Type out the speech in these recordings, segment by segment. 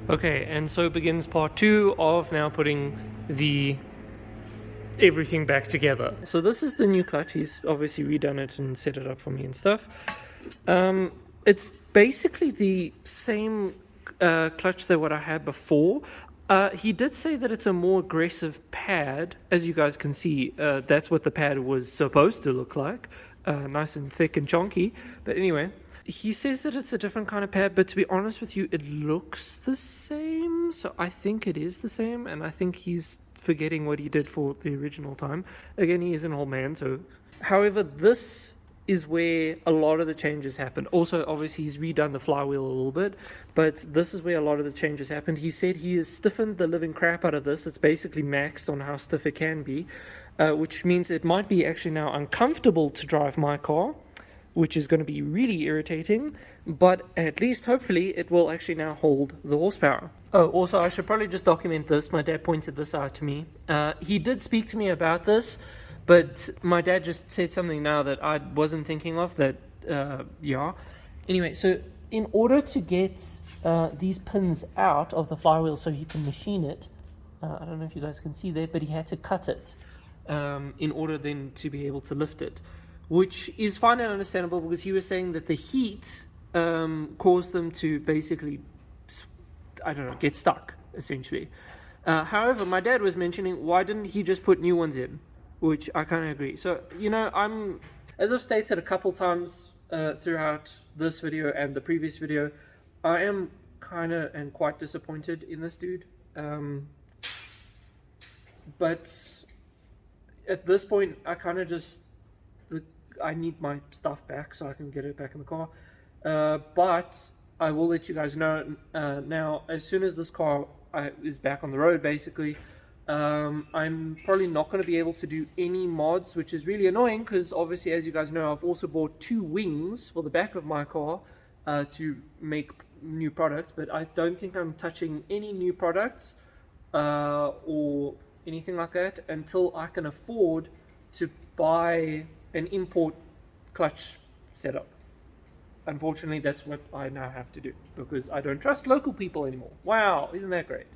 Okay, and so begins part 2 of now putting the everything back together. So this is the new clutch. He's obviously redone it and set it up for me and stuff. It's basically the same clutch that what I had before. He did say that it's a more aggressive pad. As you guys can see, that's what the pad was supposed to look like. Nice and thick and chunky. But anyway, he says that it's a different kind of pad, but to be honest with you, it looks the same. So I think it is the same, and I think he's forgetting what he did for the original time. Again, he is an old man, so... However, this is where a lot of the changes happened. Also, obviously, he's redone the flywheel a little bit, but this is where a lot of the changes happened. He said he has stiffened the living crap out of this. It's basically maxed on how stiff it can be, which means it might be actually now uncomfortable to drive my car, which is going to be really irritating, but at least hopefully it will actually now hold the horsepower. Oh, also I should probably just document this. My dad pointed this out to me. He did speak to me about this, but my dad just said something now that I wasn't thinking of that, yeah. Anyway, so in order to get these pins out of the flywheel so he can machine it, I don't know if you guys can see there, but he had to cut it in order then to be able to lift it. Which is fine and understandable because he was saying that the heat caused them to basically, I don't know, get stuck, essentially. However, my dad was mentioning, why didn't he just put new ones in? Which I kind of agree. So, you know, as I've stated a couple times throughout this video and the previous video, I am kind of and quite disappointed in this dude. But at this point, I kind of just... I need my stuff back so I can get it back in the car. But I will let you guys know now, as soon as this car is back on the road, basically, I'm probably not going to be able to do any mods, which is really annoying because obviously, as you guys know, I've also bought 2 wings for the back of my car to make new products, but I don't think I'm touching any new products or anything like that until I can afford to buy an import clutch setup. Unfortunately, that's what I now have to do because I don't trust local people anymore. Wow, isn't that great?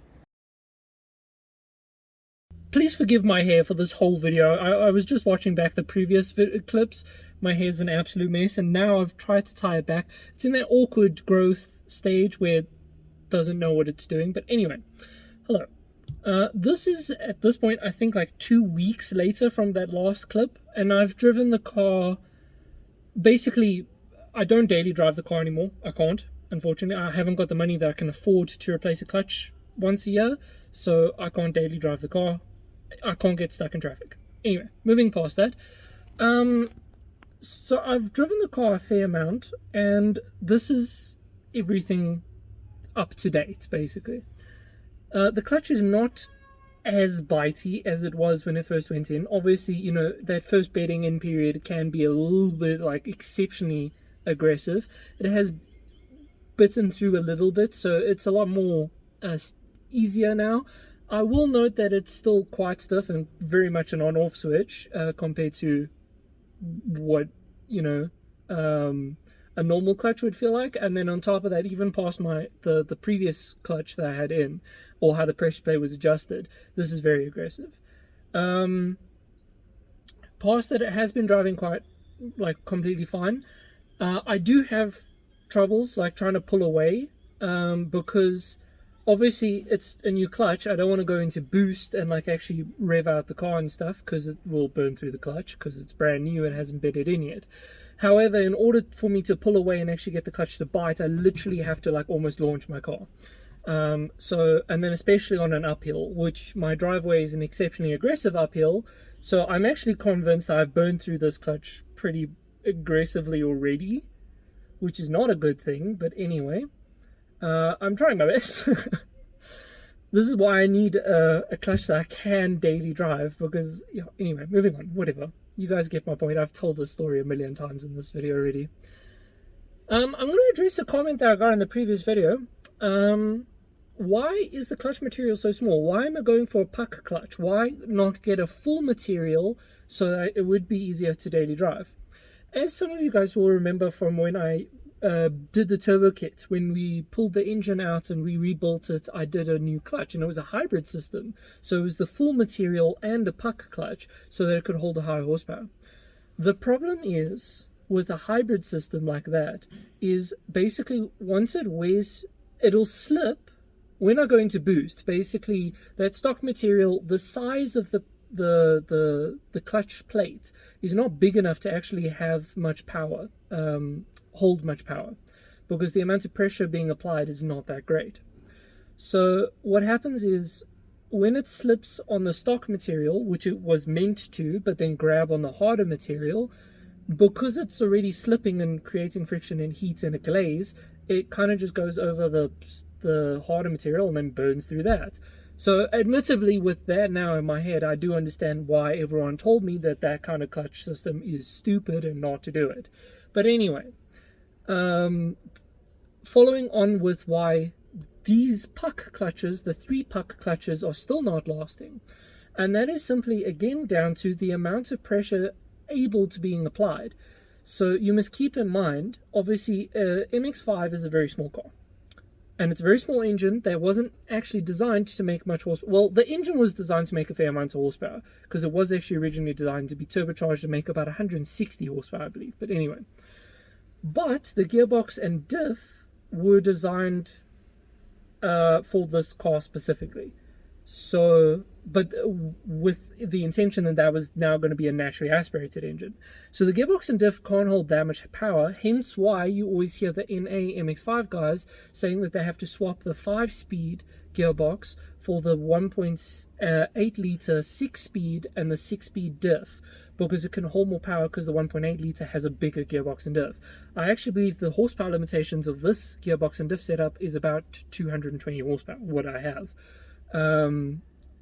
Please forgive my hair for this whole video. I was just watching back the previous clips. My hair's an absolute mess, and now I've tried to tie it back. It's in that awkward growth stage where it doesn't know what it's doing. But anyway, hello. This is, at this point, I think like 2 weeks later from that last clip, and I've driven the car. Basically, I don't daily drive the car anymore. I can't, unfortunately. I haven't got the money that I can afford to replace a clutch once a year, so I can't daily drive the car. I can't get stuck in traffic. Anyway, moving past that. So I've driven the car a fair amount, and this is everything up to date, basically. The clutch is not as bitey as it was when it first went in. Obviously, you know, that first bedding in period can be a little bit, like, exceptionally aggressive. It has bitten through a little bit, so it's a lot more easier now. I will note that it's still quite stiff and very much an on-off switch compared to what, you know, a normal clutch would feel like. And then on top of that, even past the previous clutch that I had in, or how the pressure plate was adjusted, this is very aggressive. Past that, it has been driving quite, like, completely fine. I do have troubles, like, trying to pull away, because obviously it's a new clutch. I don't want to go into boost and, like, actually rev out the car and stuff, because it will burn through the clutch, because it's brand new and hasn't bedded in yet. However, in order for me to pull away and actually get the clutch to bite, I literally have to, like, almost launch my car. And then especially on an uphill, which my driveway is an exceptionally aggressive uphill, so I'm actually convinced I've burned through this clutch pretty aggressively already, which is not a good thing. But anyway, I'm trying my best. This is why I need a clutch that I can daily drive, because, you know, anyway, moving on, whatever. You guys get my point. I've told this story a million times in this video already. I'm going to address a comment that I got in the previous video. Why is the clutch material so small? Why am I going for a puck clutch? Why not get a full material so that it would be easier to daily drive? As some of you guys will remember from when I did the turbo kit. When we pulled the engine out and we rebuilt it, I did a new clutch, and it was a hybrid system. So it was the full material and a puck clutch so that it could hold a high horsepower. The problem is with a hybrid system like that is basically once it wears, it'll slip when I go into boost. Basically, that stock material, the size of the clutch plate is not big enough to actually have much power, hold much power, because the amount of pressure being applied is not that great. So what happens is when it slips on the stock material, which it was meant to, but then grab on the harder material, because it's already slipping and creating friction and heat and a glaze, it kind of just goes over the harder material and then burns through that. So admittedly, with that now in my head, I do understand why everyone told me that that kind of clutch system is stupid and not to do it. But anyway, following on with why these puck clutches, the 3-puck clutches, are still not lasting. And that is simply, again, down to the amount of pressure able to being applied. So you must keep in mind, obviously, MX-5 is a very small car. And it's a very small engine that wasn't actually designed to make much horsepower. Well, the engine was designed to make a fair amount of horsepower, because it was actually originally designed to be turbocharged to make about 160 horsepower, I believe. But anyway. But the gearbox and diff were designed for this car specifically. So, but with the intention that that was now going to be a naturally aspirated engine. So the gearbox and diff can't hold that much power, hence why you always hear the NA MX-5 guys saying that they have to swap the 5-speed gearbox for the 1.8 liter 6-speed and the 6-speed diff, because it can hold more power, because the 1.8 liter has a bigger gearbox and diff. I actually believe the horsepower limitations of this gearbox and diff setup is about 220 horsepower, what I have.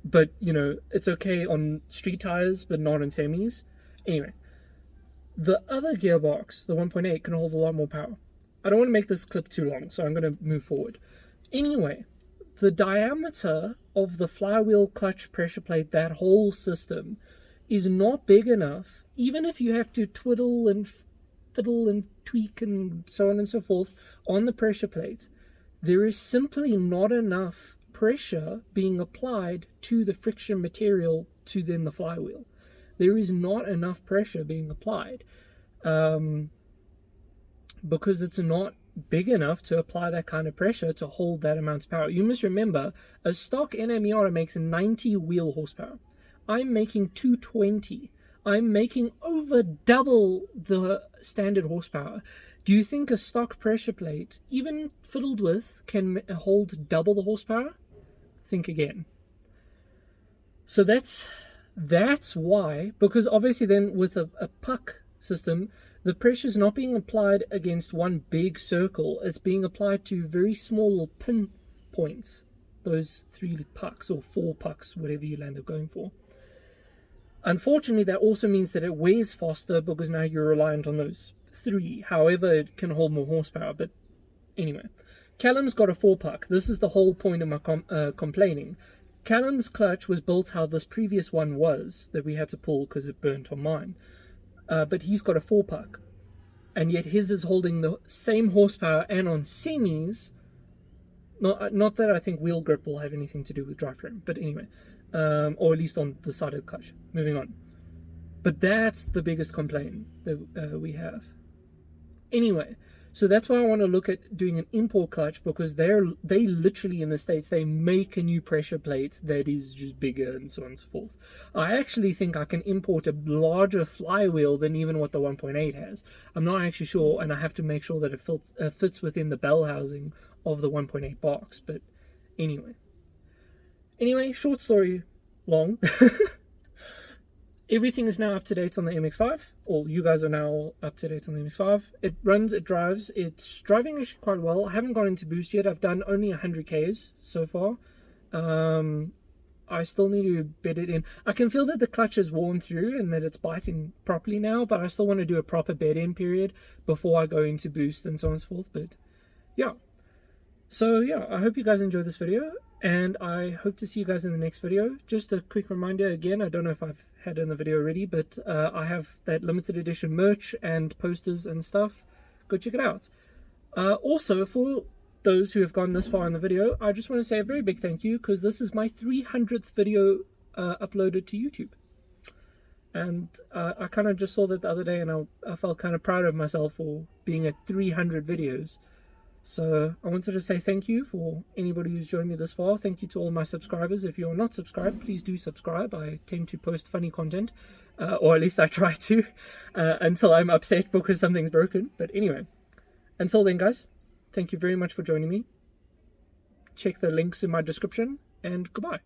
But you know, it's okay on street tires, but not on semis. Anyway, the other gearbox, the 1.8, can hold a lot more power. I don't want to make this clip too long, so I'm going to move forward. Anyway, the diameter of the flywheel clutch pressure plate, that whole system, is not big enough, even if you have to twiddle and fiddle and tweak and so on and so forth on the pressure plate. There is simply not enough pressure being applied to the friction material to then the flywheel. There is not enough pressure being applied because it's not big enough to apply that kind of pressure to hold that amount of power. You must remember, a stock NA Miata makes 90 wheel horsepower. I'm making 220. I'm making over double the standard horsepower. Do you think a stock pressure plate, even fiddled with, can hold double the horsepower? Think again. So that's why, because obviously then with a puck system, the pressure is not being applied against one big circle. It's being applied to very small pin points, those 3 pucks or 4 pucks, whatever you land up going for. Unfortunately, that also means that it wears faster, because now you're reliant on those 3. However, it can hold more horsepower. But anyway, Callum's got a 4-puck. This is the whole point of my complaining. Callum's clutch was built how this previous one was, that we had to pull because it burnt on mine. But he's got a 4-puck. And yet his is holding the same horsepower, and on semis, not that I think wheel grip will have anything to do with drivetrain, but anyway, or at least on the side of the clutch. Moving on. But that's the biggest complaint that we have. Anyway, so that's why I want to look at doing an import clutch, because they literally in the States, they make a new pressure plate that is just bigger and so on and so forth. I actually think I can import a larger flywheel than even what the 1.8 has. I'm not actually sure, and I have to make sure that it fits within the bell housing of the 1.8 box. But anyway, short story long. Everything is now up to date on the MX-5. Or you guys are now up to date on the MX-5. It runs, it drives. It's driving actually quite well. I haven't gone into boost yet. I've done only 100 Ks so far. I still need to bed it in. I can feel that the clutch is worn through and that it's biting properly now, but I still want to do a proper bed-in period before I go into boost and so on and so forth. But yeah. So yeah, I hope you guys enjoyed this video, and I hope to see you guys in the next video. Just a quick reminder again, I don't know if I've had in the video already, but I have that limited edition merch and posters and stuff. Go check it out. Also, for those who have gone this far in the video, I just want to say a very big thank you, because this is my 300th video uploaded to YouTube. And I kind of just saw that the other day, and I felt kind of proud of myself for being at 300 videos. So I wanted to say thank you for anybody who's joined me this far. Thank you to all my subscribers. If you're not subscribed, please do subscribe. I tend to post funny content, or at least I try to, until I'm upset because something's broken. But anyway, until then, guys, thank you very much for joining me. Check the links in my description, and goodbye.